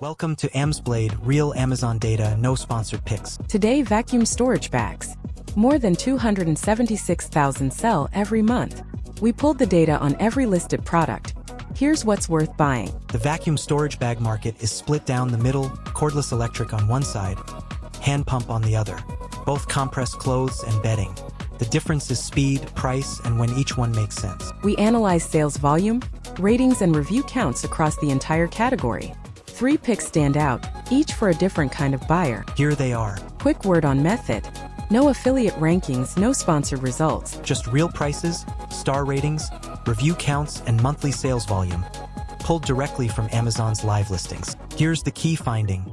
Welcome to Amsblade, real Amazon data, no sponsored picks. Today, vacuum storage bags. More than 276,000 sell every month. We pulled the data on every listed product. Here's what's worth buying. The vacuum storage bag market is split down the middle, cordless electric on one side, hand pump on the other. Both compress clothes and bedding. The difference is speed, price, and when each one makes sense. We analyze sales volume, ratings, and review counts across the entire category. 3 picks stand out, each for a different kind of buyer. Here they are. Quick word on method. No affiliate rankings, no sponsored results. Just real prices, star ratings, review counts, and monthly sales volume, pulled directly from Amazon's live listings. Here's the key finding.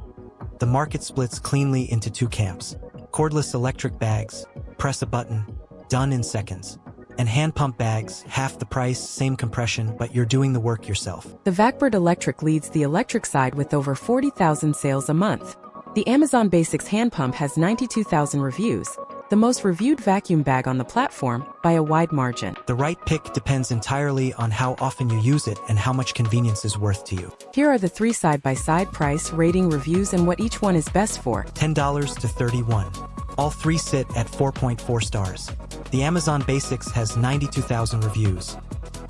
The market splits cleanly into 2 camps. Cordless electric bags, press a button, done in seconds. And hand pump bags, half the price, same compression, but you're doing the work yourself. The Vacbird Electric leads the electric side with over 40,000 sales a month. The Amazon Basics hand pump has 92,000 reviews, the most reviewed vacuum bag on the platform by a wide margin. The right pick depends entirely on how often you use it and how much convenience is worth to you. Here are the 3 side-by-side price, rating, reviews, and what each one is best for. $10 to $31. All 3 sit at 4.4 stars. The Amazon Basics has 92,000 reviews,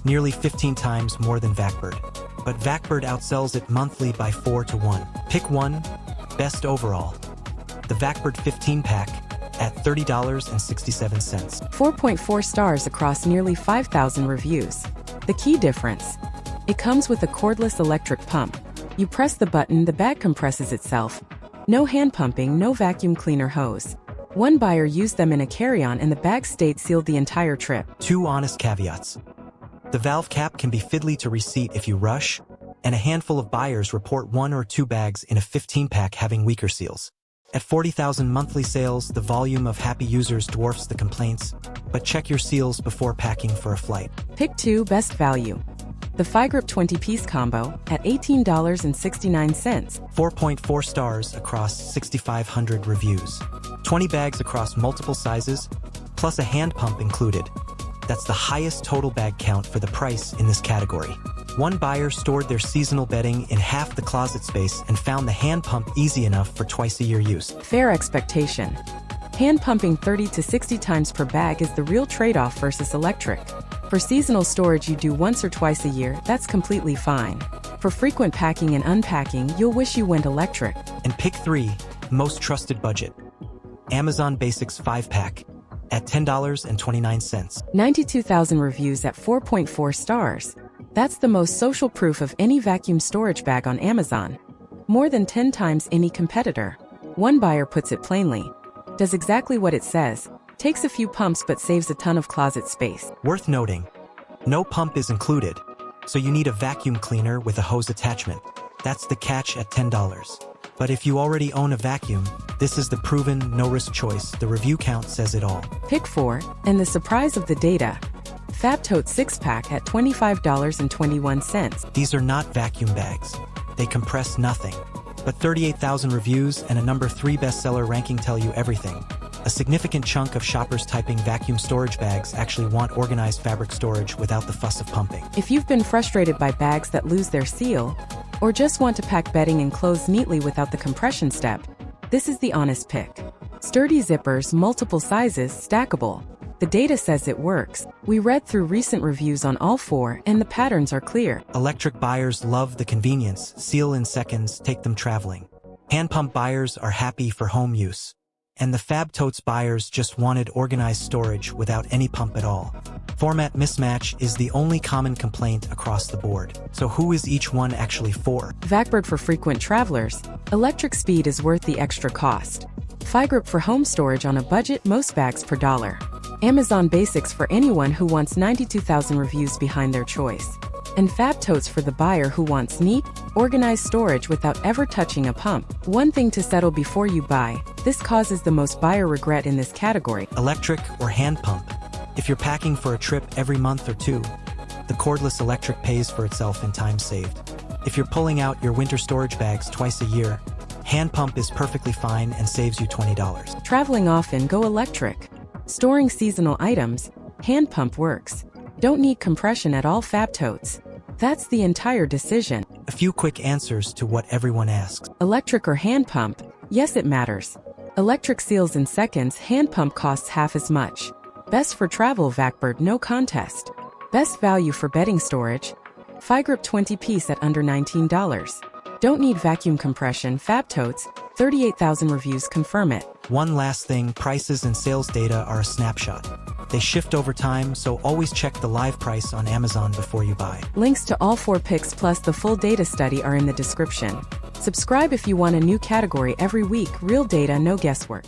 nearly 15 times more than Vacbird. But Vacbird outsells it monthly by 4 to 1. Pick 1, best overall. The Vacbird 15-pack at $30.67. 4.4 stars across nearly 5,000 reviews. The key difference. It comes with a cordless electric pump. You press the button, the bag compresses itself. No hand pumping, no vacuum cleaner hose. One buyer used them in a carry-on and the bag stayed sealed the entire trip. 2 honest caveats. The valve cap can be fiddly to reseat if you rush, and a handful of buyers report 1 or 2 bags in a 15-pack having weaker seals. At 40,000 monthly sales, the volume of happy users dwarfs the complaints, but check your seals before packing for a flight. Pick 2, best value. The Fygrip 20-piece combo at $18.69. 4.4 stars across 6,500 reviews. 20 bags across multiple sizes, plus a hand pump included. That's the highest total bag count for the price in this category. One buyer stored their seasonal bedding in half the closet space and found the hand pump easy enough for twice-a-year use. Fair expectation. Hand pumping 30 to 60 times per bag is the real trade-off versus electric. For seasonal storage you do once or twice a year, that's completely fine. For frequent packing and unpacking, you'll wish you went electric. And pick 3, most trusted budget. Amazon Basics 5-pack at $10.29. 92,000 reviews at 4.4 stars. That's the most social proof of any vacuum storage bag on Amazon. More than 10 times any competitor. One buyer puts it plainly. Does exactly what it says. Takes a few pumps but saves a ton of closet space. Worth noting, no pump is included, so you need a vacuum cleaner with a hose attachment. That's the catch at $10. But if you already own a vacuum, this is the proven no-risk choice. The review count says it all. Pick 4, and the surprise of the data. Totes 6-pack at $25.21. These are not vacuum bags. They compress nothing. But 38,000 reviews and a number 3 bestseller ranking tell you everything. A significant chunk of shoppers typing vacuum storage bags actually want organized fabric storage without the fuss of pumping. If you've been frustrated by bags that lose their seal, or just want to pack bedding and clothes neatly without the compression step, this is the honest pick. Sturdy zippers, multiple sizes, stackable. The data says it works. We read through recent reviews on all 4 and the patterns are clear. Electric buyers love the convenience, seal in seconds, take them traveling. Hand pump buyers are happy for home use. And the Totes buyers just wanted organized storage without any pump at all. Format mismatch is the only common complaint across the board. So who is each one actually for? Vacbird for frequent travelers. Electric speed is worth the extra cost. Fygrip for home storage on a budget, most bags per dollar. Amazon Basics for anyone who wants 92,000 reviews behind their choice. And Totes for the buyer who wants neat, organized storage without ever touching a pump. One thing to settle before you buy. This causes the most buyer regret in this category. Electric or hand pump. If you're packing for a trip every month or 2, the cordless electric pays for itself in time saved. If you're pulling out your winter storage bags twice a year, hand pump is perfectly fine and saves you $20. Traveling often, go electric. Storing seasonal items, hand pump works. Don't need compression at all. Totes. That's the entire decision. A few quick answers to what everyone asks. Electric or hand pump? Yes, it matters. Electric seals in seconds, hand pump costs half as much. Best for travel, Vacbird, no contest. Best value for bedding storage? Fygrip 20-piece at under $19. Don't need vacuum compression, Fab Totes, 38,000 reviews confirm it. One last thing, prices and sales data are a snapshot. They shift over time, so always check the live price on Amazon before you buy. Links to all 4 picks plus the full data study are in the description. Subscribe if you want a new category every week, real data, no guesswork.